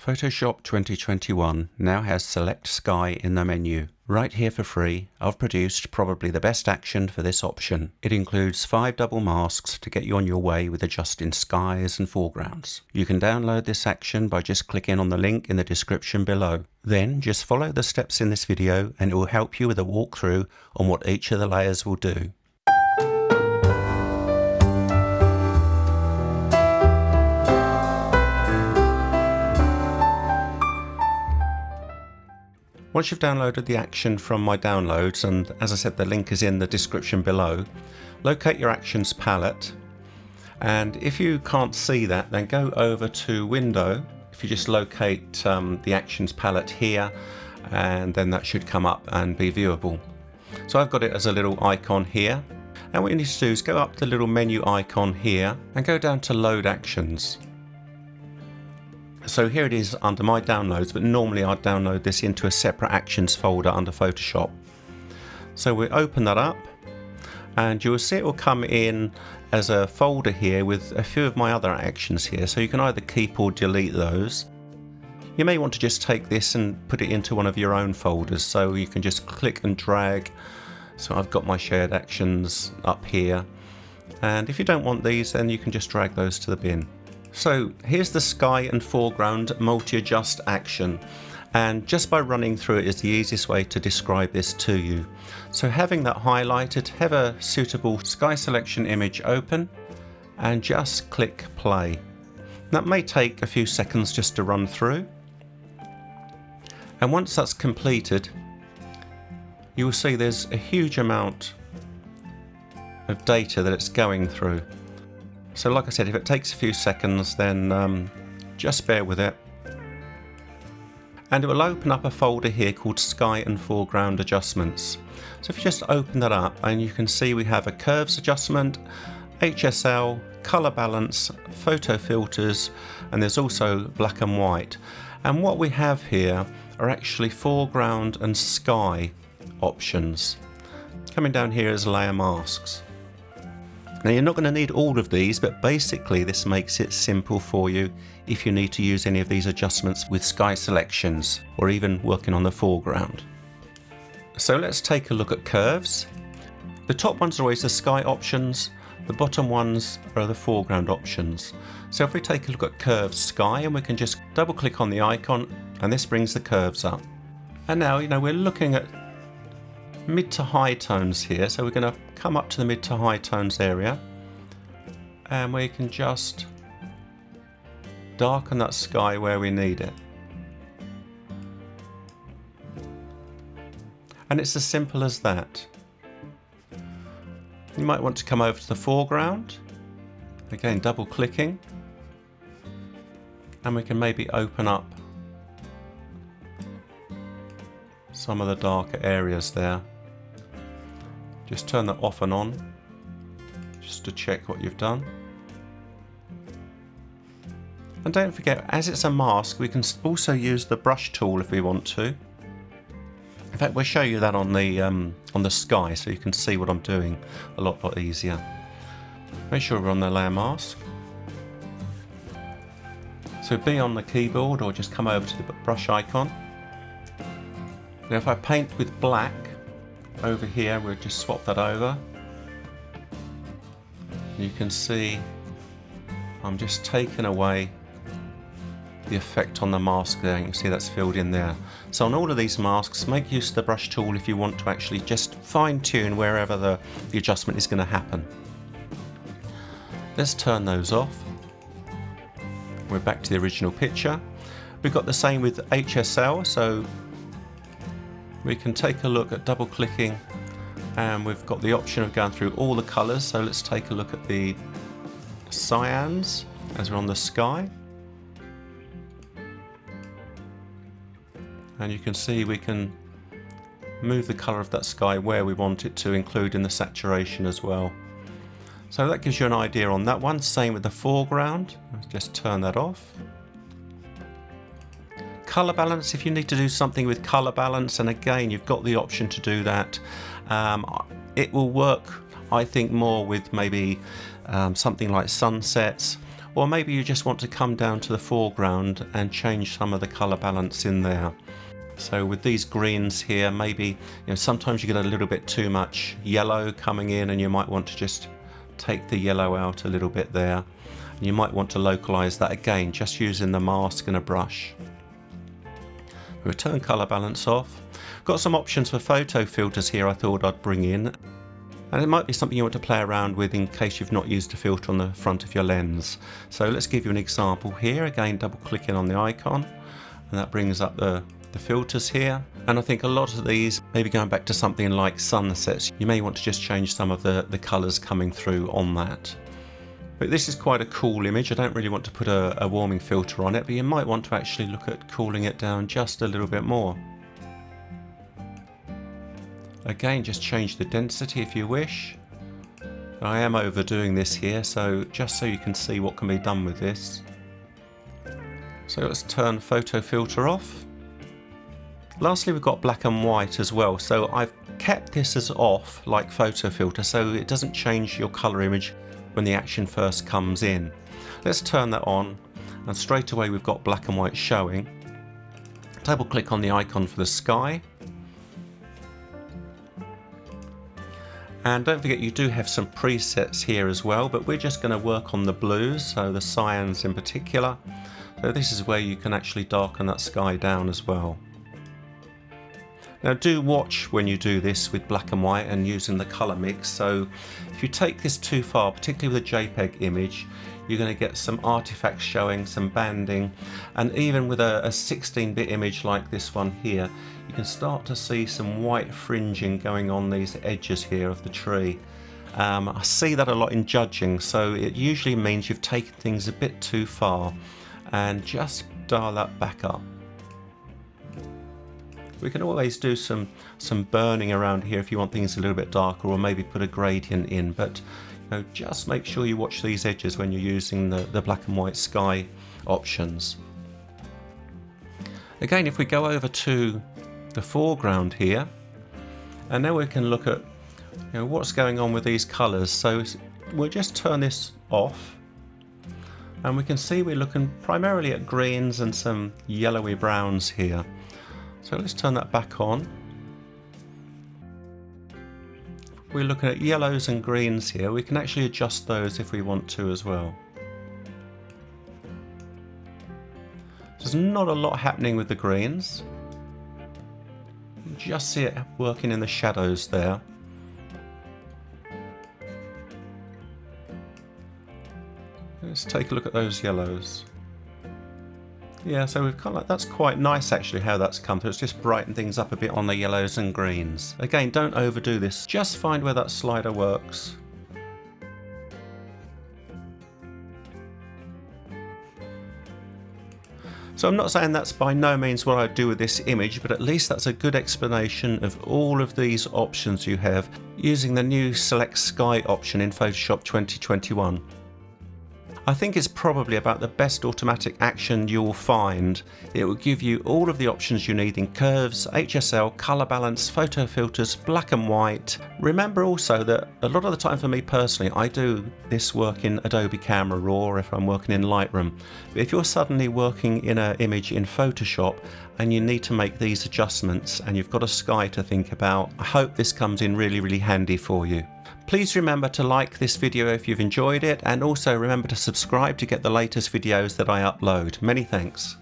Photoshop 2021 now has Select Sky in the menu. Right here for free, I've produced probably the best action for this option. It includes 5 double masks to get you on your way with adjusting skies and foregrounds. You can download this action by just clicking on the link in the description below. Then just follow the steps in this video and it will help you with a walkthrough on what each of the layers will do. Once you've downloaded the action from my downloads, and as I said the link is in the description below, locate your actions palette, and if you can't see that then go over to Window. If you just locate the actions palette here, and then that should come up and be viewable. So I've got it as a little icon here, and what you need to do is go up to the little menu icon here and go down to Load Actions. So here it is under my downloads, but normally I'd download this into a separate actions folder under Photoshop. So we open that up and you will see it will come in as a folder here with a few of my other actions here. So you can either keep or delete those. You may want to just take this and put it into one of your own folders. So you can just click and drag. So I've got my shared actions up here. And if you don't want these, then you can just drag those to the bin. So here's the sky and foreground multi-adjust action, and just by running through it is the easiest way to describe this to you. So having that highlighted, have a suitable sky selection image open and just click play. That may take a few seconds just to run through, and once that's completed you will see there's a huge amount of data that it's going through. So like I said, if it takes a few seconds, then just bear with it. And it will open up a folder here called Sky and Foreground Adjustments. So if you just open that up, and you can see we have a curves adjustment, HSL, color balance, photo filters, and there's also black and white. And what we have here are actually foreground and sky options. Coming down here is layer masks. Now you're not going to need all of these, but basically this makes it simple for you if you need to use any of these adjustments with sky selections or even working on the foreground. So let's take a look at curves. The top ones are always the sky options, the bottom ones are the foreground options. So if we take a look at curves sky, and we can just double click on the icon and this brings the curves up. And now we're looking at mid to high tones here, so we're going to come up to the mid to high tones area and we can just darken that sky where we need it. And it's as simple as that. You might want to come over to the foreground, again double clicking, and we can maybe open up some of the darker areas there. Just turn that off and on just to check what you've done. And don't forget, as it's a mask, we can also use the brush tool if we want to. In fact, we'll show you that on the sky so you can see what I'm doing a lot easier. Make sure we're on the layer mask. So be on the keyboard or just come over to the brush icon. Now if I paint with black over here, we'll just swap that over. You can see I'm just taking away the effect on the mask there. You can see that's filled in there. So on all of these masks, make use of the brush tool if you want to actually just fine tune wherever the adjustment is going to happen. Let's turn those off. We're back to the original picture. We've got the same with HSL, so we can take a look at double clicking, and we've got the option of going through all the colours. So let's take a look at the cyans as we're on the sky. And you can see we can move the colour of that sky where we want it to, including the saturation as well. So that gives you an idea on that one. Same with the foreground. Let's just turn that off. Color balance, if you need to do something with color balance, and again you've got the option to do that. It will work, I think, more with maybe something like sunsets or maybe you just want to come down to the foreground and change some of the color balance in there. So with these greens here, maybe sometimes you get a little bit too much yellow coming in, and you might want to just take the yellow out a little bit there. And you might want to localize that again, just using the mask and a brush. We'll turn color balance off. Got some options for photo filters here I thought I'd bring in. And it might be something you want to play around with in case you've not used a filter on the front of your lens. So let's give you an example here. Again, double clicking on the icon, and that brings up the filters here. And I think a lot of these, maybe going back to something like sunsets, you may want to just change some of the colors coming through on that. But this is quite a cool image. I don't really want to put a warming filter on it, but you might want to actually look at cooling it down just a little bit more. Again, just change the density if you wish. I am overdoing this here, so just so you can see what can be done with this. So let's turn photo filter off. Lastly, we've got black and white as well, so I've kept this as off like photo filter so it doesn't change your color image when the action first comes in. Let's turn that on, and straight away we've got black and white showing. Double click on the icon for the sky. And don't forget, you do have some presets here as well, but we're just going to work on the blues, so the cyans in particular. So this is where you can actually darken that sky down as well. Now do watch when you do this with black and white and using the color mix. So if you take this too far, particularly with a JPEG image, you're going to get some artifacts showing, some banding, and even with a 16-bit image like this one here, you can start to see some white fringing going on these edges here of the tree. I see that a lot in judging, so it usually means you've taken things a bit too far, and just dial that back up. We can always do some burning around here if you want things a little bit darker, or maybe put a gradient in, but just make sure you watch these edges when you're using the black and white sky options. Again, if we go over to the foreground here, and now we can look at what's going on with these colors. So we'll just turn this off, and we can see we're looking primarily at greens and some yellowy browns here. So let's turn that back on. We're looking at yellows and greens here. We can actually adjust those if we want to as well. There's not a lot happening with the greens. You just see it working in the shadows there. Let's take a look at those yellows. Yeah, so we've kind of that's quite nice actually how that's come through. It's just brightened things up a bit on the yellows and greens. Again, don't overdo this. Just find where that slider works. So I'm not saying that's by no means what I do with this image, but at least that's a good explanation of all of these options you have using the new Select Sky option in Photoshop 2021. I think it's probably about the best automatic action you'll find. It will give you all of the options you need in curves, HSL, color balance, photo filters, black and white. Remember also that a lot of the time for me personally, I do this work in Adobe Camera Raw if I'm working in Lightroom. But if you're suddenly working in an image in Photoshop and you need to make these adjustments and you've got a sky to think about, I hope this comes in really, really handy for you. Please remember to like this video if you've enjoyed it, and also remember to subscribe to get the latest videos that I upload. Many thanks.